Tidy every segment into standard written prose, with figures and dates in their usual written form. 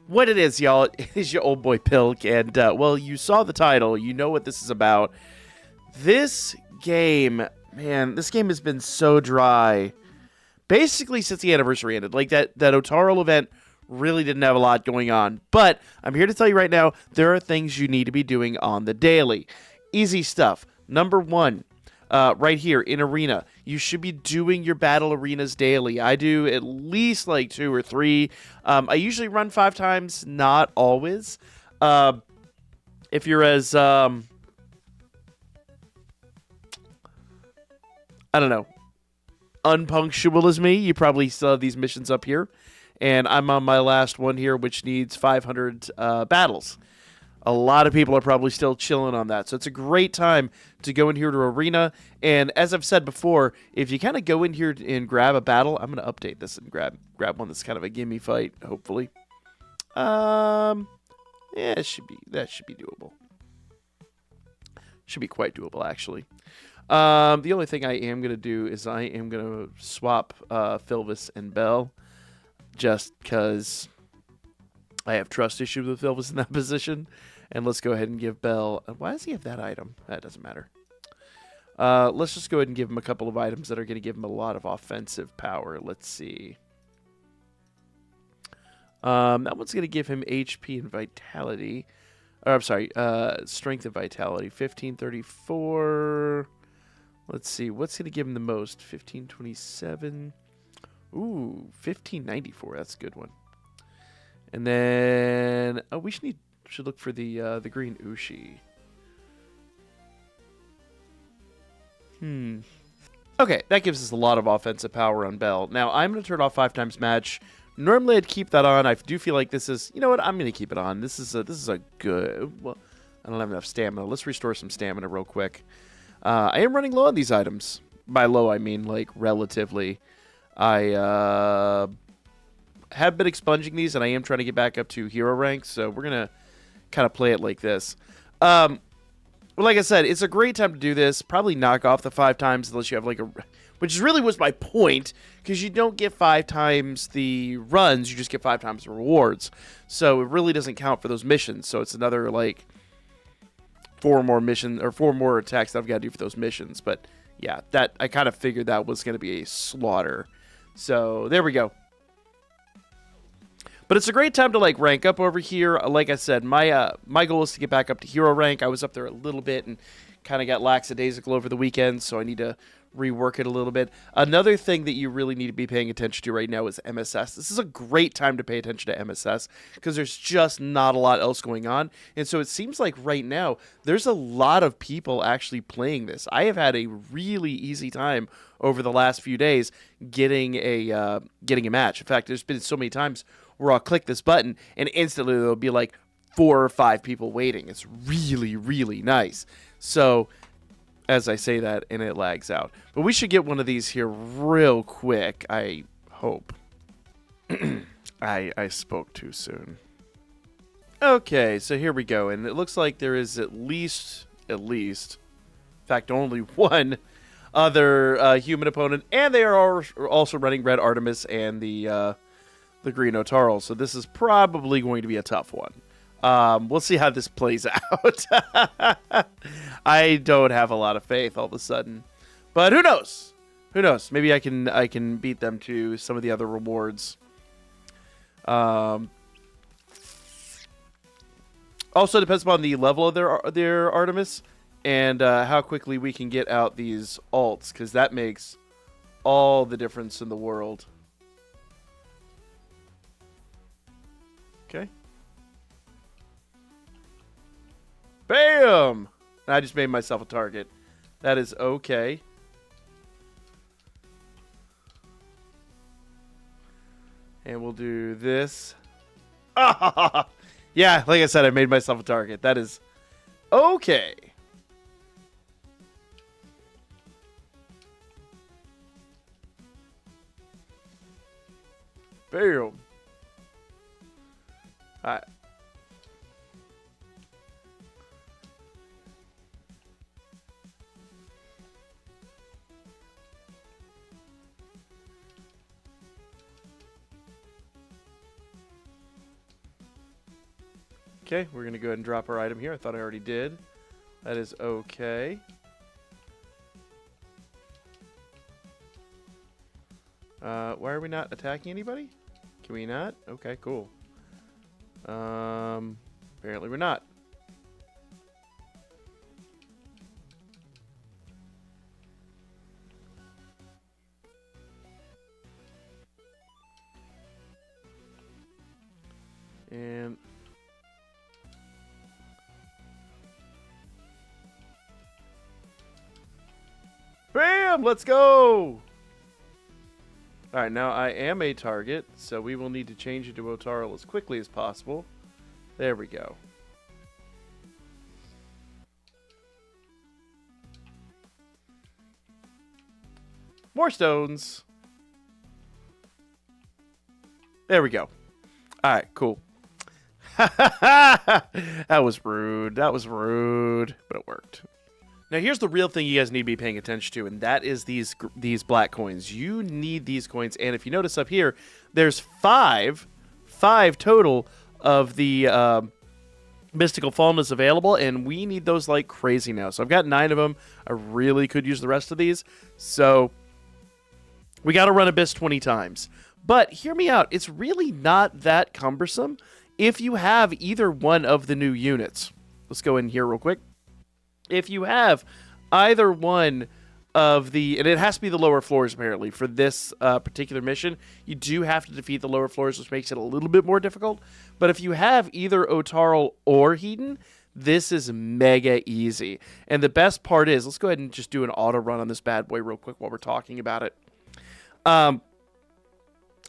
What it is, y'all, it is your old boy Pilk, and, well, you saw the title, you know what this is about. This game, man, this game has been so dry, basically since the anniversary ended. Like, that Otarl event really didn't have a lot going on, but I'm here to tell you right now, there are things you need to be doing on the daily. Easy stuff. Number one, right here in Arena, you should be doing your battle arenas daily. I do at least like 2 or 3. I usually run 5 times, not always. If you're as, I don't know, unpunctual as me, you probably still have these missions up here. And I'm on my last one here, which needs 500 battles. A lot of people are probably still chilling on that. So it's a great time to go in here to Arena. And as I've said before, if you kind of go in here and grab a battle, I'm going to update this and grab one that's kind of a gimme fight, hopefully. Yeah, that should be doable. Should be quite doable, actually. The only thing I am going to do is I am going to swap Philvis and Bell, just because I have trust issues with Philvis in that position. And let's go ahead and give Bell... Why does he have that item? That doesn't matter. Let's just go ahead and give him a couple of items that are going to give him a lot of offensive power. Let's see. That one's going to give him HP and vitality. I'm sorry, strength and vitality. 1534. Let's see. What's going to give him the most? 1527. Ooh, 1594. That's a good one. And then we should look for the green Ushi. Okay, that gives us a lot of offensive power on Bell. Now I'm going to turn off 5 times match. Normally I'd keep that on. I do feel like this is, you know what? I'm going to keep it on. This is a good. Well, I don't have enough stamina. Let's restore some stamina real quick. I am running low on these items. By low, I mean like relatively. I have been expunging these, and I am trying to get back up to hero rank, so we're going to kind of play it like this. Well, like I said, it's a great time to do this. Probably knock off the 5 times unless you have like a... Which really was my point, because you don't get 5 times the runs, you just get 5 times the rewards. So it really doesn't count for those missions, so it's another like 4 more missions, or 4 more attacks that I've got to do for those missions. But yeah, that I kind of figured that was going to be a slaughter. So there we go. But it's a great time to like rank up over here. Like I said, my goal is to get back up to hero rank. I was up there a little bit and kind of got lackadaisical over the weekend, so I need to rework it a little bit. Another thing that you really need to be paying attention to right now is MSS. This is a great time to pay attention to MSS because there's just not a lot else going on. And so it seems like right now there's a lot of people actually playing this. I have had a really easy time over the last few days getting a match. In fact, there's been so many times where I'll click this button and instantly there'll be like 4 or 5 people waiting. It's really, really nice. So as I say that, and it lags out. But we should get one of these here real quick, I hope. I spoke too soon. Okay, so here we go. And it looks like there is at least, in fact, only one other human opponent. And they are also running Red Artemis and the Green Otarl. So this is probably going to be a tough one. We'll see how this plays out. I don't have a lot of faith all of a sudden, but who knows? Who knows? Maybe I can beat them to some of the other rewards. Also depends upon the level of their Artemis and how quickly we can get out these alts, because that makes all the difference in the world. Okay. Bam! I just made myself a target. That is okay. And we'll do this. Yeah, like I said, I made myself a target. That is okay. Bam! All right. Okay, we're going to go ahead and drop our item here. I thought I already did. That is okay. Why are we not attacking anybody? Can we not? Okay, cool. Apparently we're not. And bam! Let's go! Alright, now I am a target, so we will need to change it to Otarl as quickly as possible. There we go. More stones. There we go. Alright, cool. That was rude. That was rude, but it worked. Now, here's the real thing you guys need to be paying attention to, and that is these black coins. You need these coins, and if you notice up here, there's five total of the mystical fallness available, and we need those like crazy now. So I've got 9 of them. I really could use the rest of these, so we got to run Abyss 20 times. But hear me out. It's really not that cumbersome if you have either one of the new units. Let's go in here real quick. If you have either one of the, and it has to be the lower floors apparently for this particular mission, you do have to defeat the lower floors, which makes it a little bit more difficult. But if you have either Otarl or Hedon, this is mega easy. And the best part is, let's go ahead and just do an auto run on this bad boy real quick while we're talking about it. And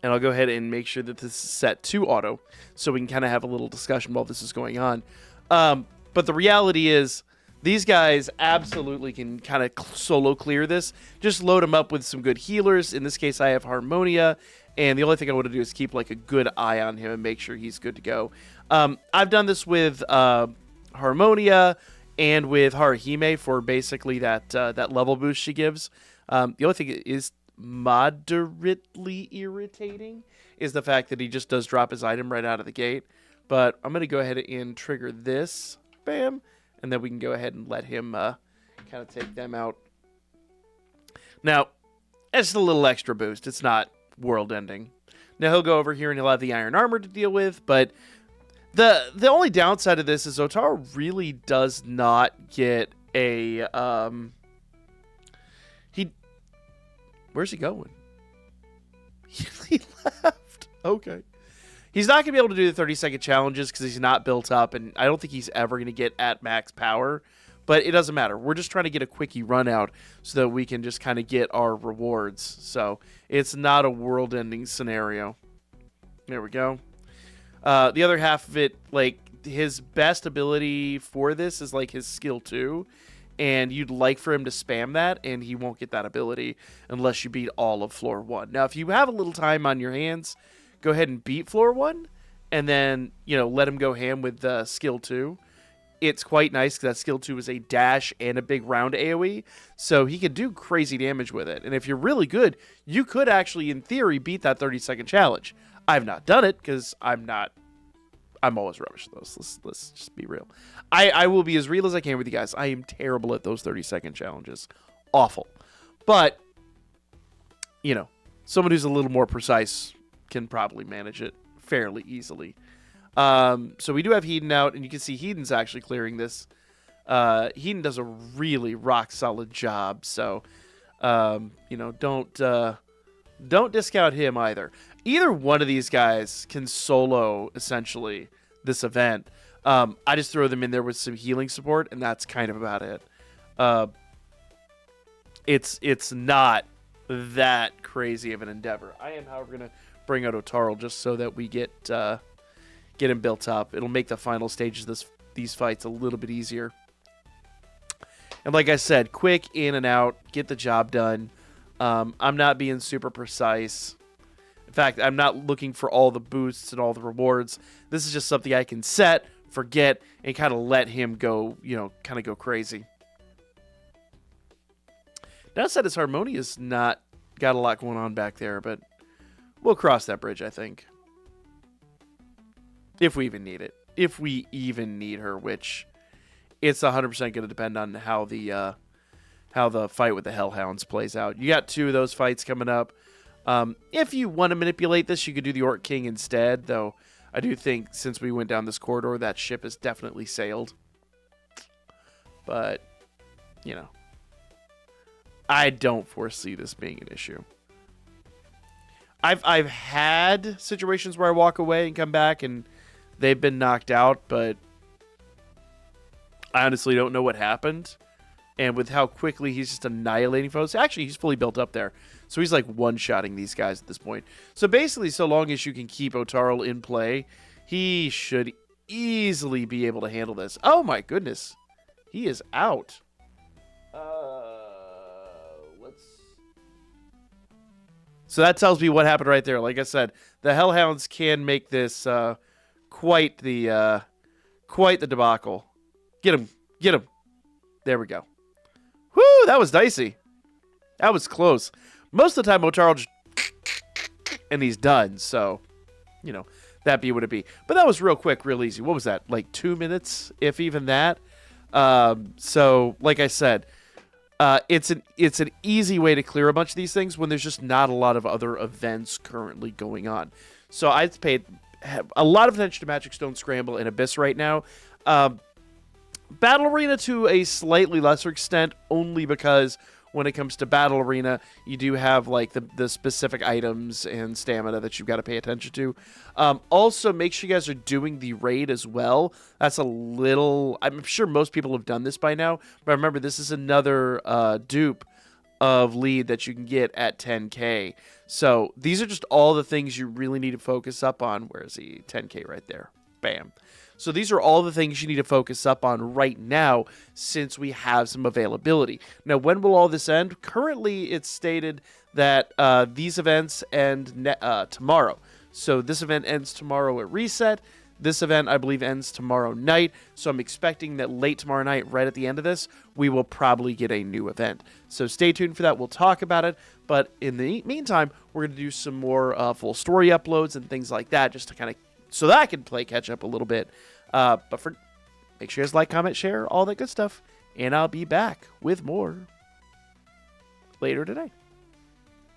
I'll go ahead and make sure that this is set to auto so we can kind of have a little discussion while this is going on. But the reality is, these guys absolutely can kind of solo clear this. Just load them up with some good healers. In this case, I have Harmonia, and the only thing I want to do is keep like a good eye on him and make sure he's good to go. I've done this with Harmonia and with Haruhime for basically that level boost she gives. The only thing is moderately irritating is the fact that he just does drop his item right out of the gate. But I'm going to go ahead and trigger this. Bam. And then we can go ahead and let him kind of take them out. Now, it's a little extra boost. It's not world-ending. Now, he'll go over here and he'll have the iron armor to deal with. But the only downside of this is Otarl really does not get a... Where's he going? He left. Okay. He's not going to be able to do the 30-second challenges because he's not built up, and I don't think he's ever going to get at max power. But it doesn't matter. We're just trying to get a quickie run out so that we can just kind of get our rewards. So it's not a world-ending scenario. There we go. The other half of it, like, his best ability for this is, like, his skill 2. And you'd like for him to spam that, and he won't get that ability unless you beat all of floor 1. Now, if you have a little time on your hands, go ahead and beat floor 1, and then, you know, let him go ham with skill 2. It's quite nice because that skill 2 is a dash and a big round AoE, so he could do crazy damage with it. And if you're really good, you could actually, in theory, beat that 30-second challenge. I've not done it because I'm always rubbish at those. Let's just be real. I will be as real as I can with you guys. I am terrible at those 30-second challenges. Awful. But, you know, someone who's a little more precise can probably manage it fairly easily. So we do have Hedon out, and you can see Hedon's actually clearing this. Hedon does a really rock-solid job, so, you know, don't discount him either. Either one of these guys can solo, essentially, this event. I just throw them in there with some healing support, and that's kind of about it. It's not that crazy of an endeavor. I am, however, going to bring out Otarl just so that we get him built up. It'll make the final stages of these fights a little bit easier. And like I said, quick in and out, get the job done. I'm not being super precise. In fact, I'm not looking for all the boosts and all the rewards. This is just something I can set, forget, and kind of let him go, you know, kind of go crazy. Downside is Harmonia's not got a lot going on back there, but we'll cross that bridge, I think. If we even need it. if we even need her, which it's 100% going to depend on how the fight with the Hellhounds plays out. You got 2 of those fights coming up. If you want to manipulate this, you could do the Orc King instead, though I do think since we went down this corridor, that ship has definitely sailed. But, you know, I don't foresee this being an issue. I've had situations where I walk away and come back and they've been knocked out, but I honestly don't know what happened. And with how quickly he's just annihilating foes, actually he's fully built up there. So he's like one-shotting these guys at this point. So basically, so long as you can keep Otarl in play, he should easily be able to handle this. Oh my goodness. He is out. So that tells me what happened right there. Like I said, the Hellhounds can make this quite the debacle. Get him. Get him. There we go. Whoo, that was dicey. That was close. Most of the time, Otarl just and he's done. So, you know, that be what it be. But that was real quick, real easy. What was that? Like 2 minutes, if even that. So, like I said, it's an easy way to clear a bunch of these things when there's just not a lot of other events currently going on. So I've paid a lot of attention to Magic Stone Scramble and Abyss right now. Battle Arena to a slightly lesser extent, only because when it comes to Battle Arena, you do have like the specific items and stamina that you've got to pay attention to. Also, make sure you guys are doing the raid as well. That's a little... I'm sure most people have done this by now, but remember, this is another dupe of lead that you can get at 10k. So these are just all the things you really need to focus up on. Where's the 10k right there? Bam. So these are all the things you need to focus up on right now since we have some availability. Now, when will all this end? Currently, it's stated that these events end tomorrow. So this event ends tomorrow at reset. This event, I believe, ends tomorrow night. So I'm expecting that late tomorrow night, right at the end of this, we will probably get a new event. So stay tuned for that. We'll talk about it. But in the meantime, we're going to do some more full story uploads and things like that just to kind of so that I can play catch up a little bit. But for make sure you guys like, comment, share, all that good stuff. And I'll be back with more later today.